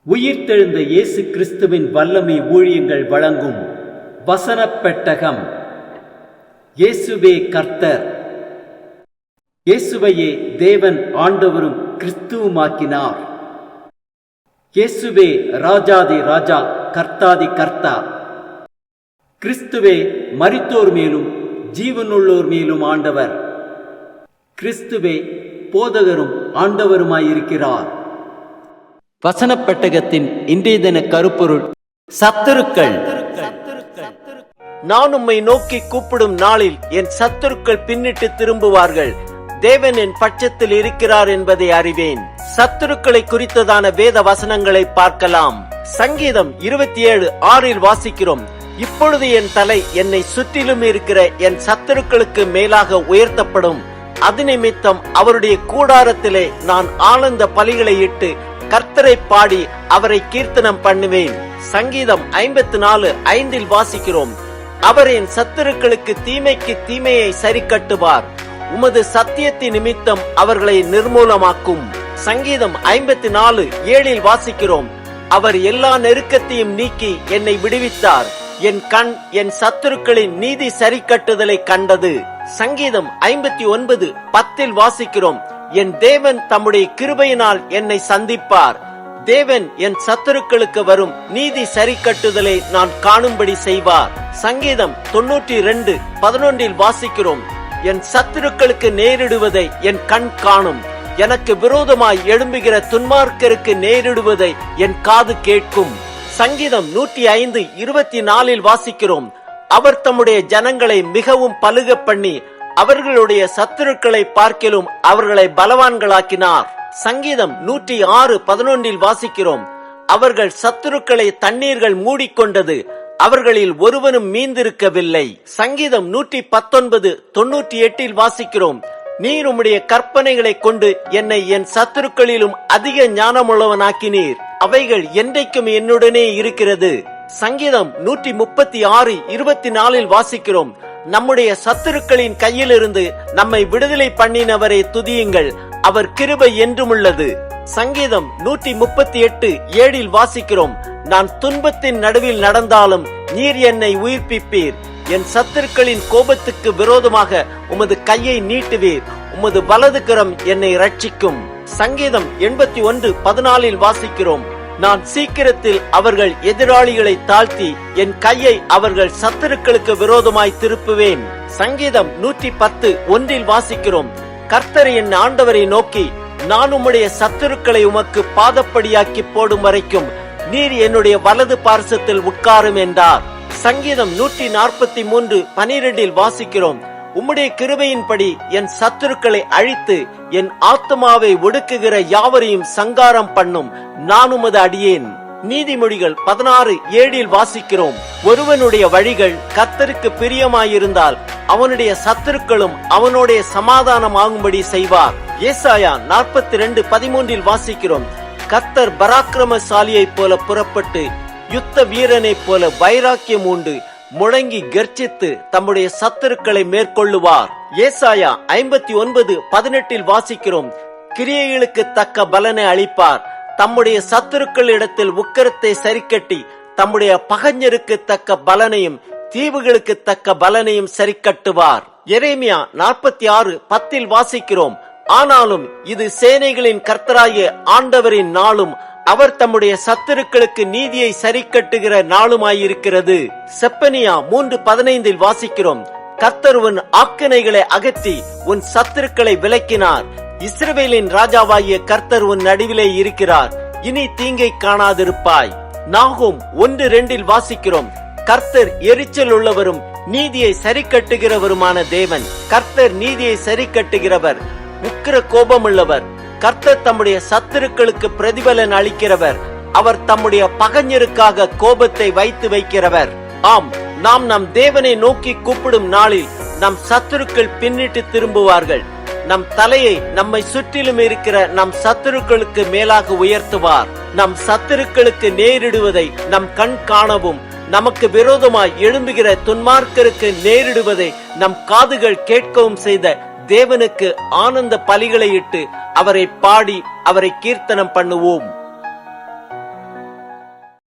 உயிர்த்தெழுந்த இயேசு கிறிஸ்துவின் வல்லமை ஊழியங்கள் வழங்கும் வசனப் பெட்டகம். இயேசுவே கர்த்தர். இயேசுவையே தேவன் ஆண்டவரும் கிறிஸ்துவுமாக்கினார். இயேசுவே ராஜாதி ராஜா, கர்த்தாதி கர்த்தா. கிறிஸ்துவே மரித்தோர் மேலும் ஜீவனுள்ளோர் மேலும் ஆண்டவர். கிறிஸ்துவே போதகரும் ஆண்டவருமாயிருக்கிறார். வசனப் பெட்டகத்தின் இன்றைய தின கருப்பொருள்: சத்துருக்கள். நான் உம்மை நோக்கி கூப்பிடும் நாளில் என் சத்துருக்கள் பின்னிட்டு திரும்புவார்கள். தேவன் என் பட்சத்தில் இருக்கிறார் என்பதை அறிவேன். சத்துருக்களை குறித்ததான வேத வசனங்களை பார்க்கலாம். சங்கீதம் 27:6 வாசிக்கிறோம்: இப்பொழுது என் தலை என்னை சுற்றிலும் இருக்கிற என் சத்துருக்களுக்கு மேலாக உயர்த்தப்படும். அது நிமித்தம் அவருடைய கூடாரத்திலே நான் ஆனந்த பலிகளை இட்டு கர்த்தரை பாடி அவரை கீர்த்தனம் பண்ணுவேன். சங்கீதம் 54:5 வாசிக்கிறோம்: அவர் என் சத்துருக்களுக்கு தீமைக்கு தீமையை சரி கட்டுவார். உமது சத்தியத்தின் நிமித்தம் அவர்களை நிர்மூலமாக்கும். சங்கீதம் 54:7 வாசிக்கிறோம்: அவர் எல்லா நெருக்கத்தையும் நீக்கி என்னை விடுவித்தார். என் கண் என் சத்துருக்களின் நீதி சரி கட்டுதலை கண்டது. சங்கீதம் 59:10 வாசிக்கிறோம்: என் தேவன் தம்முடைய கிருபையினால் என்னை சந்திப்பார். தேவன் என் சத்துருக்களுக்கு வரும் நீதி சரி கட்டுதலை நான் காணும்படி செய்வார். சங்கீதம் 92:11 வாசிக்கிறோம்: என் சத்துருக்களுக்கு நேரிடுவதை என் கண் காணும். எனக்கு விரோதமாய் எழும்புகிற துன்மார்க்கருக்கு நேரிடுவதை என் காது கேட்கும். சங்கீதம் 105:24 வாசிக்கிறோம்: அவர் தம்முடைய ஜனங்களை மிகவும் பலுக பண்ணி அவர்களுடைய சத்துருக்களை பார்க்கிலும் அவர்களை பலவான்களாக்கினார். சங்கீதம் 106:11 வாசிக்கிறோம்: அவர்கள் சத்துருக்களை தண்ணீர்கள் மூடிக்கொண்டது, அவர்களில் ஒருவனும் மீந்திருக்கவில்லை. சங்கீதம் 119:98 வாசிக்கிறோம்: நீர் உம்முடைய கற்பனைகளை கொண்டு என்னை என் சத்துருக்களிலும் அதிக ஞானமுள்ளவனாக்கினீர். அவைகள் என்றைக்கும் என்னுடனே இருக்கிறது. சங்கீதம் 136:24 வாசிக்கிறோம்: நம்முடைய சத்துருக்களின் கையிலிருந்து நம்மை விடுதலை பண்ணினவரை துதியுங்கள், அவர் கிருபை என்றும் உள்ளது. சங்கீதம் 138:7 வாசிக்கிறோம்: நான் துன்பத்தின் நடுவில் நடந்தாலும் நீர் என்னை உயிர்ப்பிப்பீர். என் சத்துருக்களின் கோபத்துக்கு விரோதமாக உமது கையை நீட்டுவீர். உமது வலது கரம் என்னை ரட்சிக்கும். சங்கீதம் 81:14 வாசிக்கிறோம்: நான் சீக்கிரத்தில் அவர்கள் எதிராளிகளை தாழ்த்தி என் கையை அவர்கள் சத்துருக்களுக்கு விரோதமாய் திருப்புவேன். சங்கீதம் 110:1 வாசிக்கிறோம்: கர்த்தர் என் ஆண்டவரை நோக்கி, நான் உம்முடைய சத்துருக்களை உமக்கு பாதப்படியாக்கி போடும் வரைக்கும் நீர் என்னுடைய வலது பார்சத்தில் உட்காரும் என்றார். சங்கீதம் 143:12 வாசிக்கிறோம்: உம்முடைய கிருபையின்படி என் சத்துருக்களை அழித்து என் ஆத்மாவை ஒடுக்குகிற யாவரையும் சங்காரம் பண்ணும். நான் உமது அடியேன். நீதிமொழிகள் 16:7 வாசிக்கிறோம்: ஒருவனுடைய வழிகள் கர்த்தருக்கு பிரியமாயிருந்தால் அவனுடைய சத்துருக்களும் அவனுடைய சமாதானம் ஆகும்படி செய்வார். ஏசாயா 42:13 வாசிக்கிறோம்: கர்த்தர் பராக்கிரமசாலியை போல புறப்பட்டு யுத்த வீரனை போல வைராக்கியம் உண்டு முழங்கி கர்ஜித்து தம்முடைய சத்துருக்களை மேற்கொள்ளுவார். ஏசாயா 59:18 வாசிக்கிறோம்: கிரியைகளுக்கு தக்க பலனை அளிப்பார். தம்முடைய சத்துருக்களிடத்தில் உக்கிரத்தை சரிக்கட்டி தம்முடைய பகைஞருக்கு தக்க பலனையும் தீவுகளுக்கு தக்க பலனையும் சரிக்கட்டுவார். எரேமியா 46:10 வாசிக்கிறோம்: ஆனாலும் இது சேனைகளின் கர்த்தராகிய ஆண்டவரின் நாளும் அவர் தம்முடைய சத்துருக்களுக்கு நீதியை சரி கட்டுகிற நாளுமாயிருக்கிறது. செப்பனியா 3:15 வாசிக்கிறோம்: கர்த்தர் உன் ஆக்கினைகளை அகற்றி உன் சத்துருக்களை விலக்கினார். இஸ்ரவேலின் ராஜாவாகிய கர்த்தர் உன் நடுவிலே இருக்கிறார். இனி தீங்கை காணாதிருப்பாய். நாகூம் 1:2 வாசிக்கிறோம்: கர்த்தர் எரிச்சல் உள்ளவரும் நீதியை சரி கட்டுகிறவருமான தேவன். கர்த்தர் நீதியை சரி கட்டுகிறவர், உக்கிர கோபமுள்ளவர். கர்த்தர் தம்முடைய சத்துருக்களுக்கு பிரதிபலன் அளிக்கிறவர். அவர் தம்முடைய பகைஞருக்காக கோபத்தை வைத்து வைக்கிறவர். ஆம், நாம் நம் தேவனை நோக்கி கூப்பிடும் நாளில் நம் சத்துருக்கள் பின்னிட்டு திரும்புவார்கள். நம் தலையை நம்மை சுற்றிலும் இருக்கிற நம் சத்துருக்களுக்கு மேலாக உயர்த்துவார். நம் சத்துருக்களுக்கு நேரிடுவதை நம் கண் காணவும், நமக்கு விரோதமாய் எழும்புகிற துன்மார்க்கருக்கு நேரிடுவதை நம் காதுகள் கேட்கவும் செய்த தேவனுக்கு ஆனந்த பலிகளை இட்டு அவரை பாடி அவரை கீர்த்தனம் பண்ணுவோம்.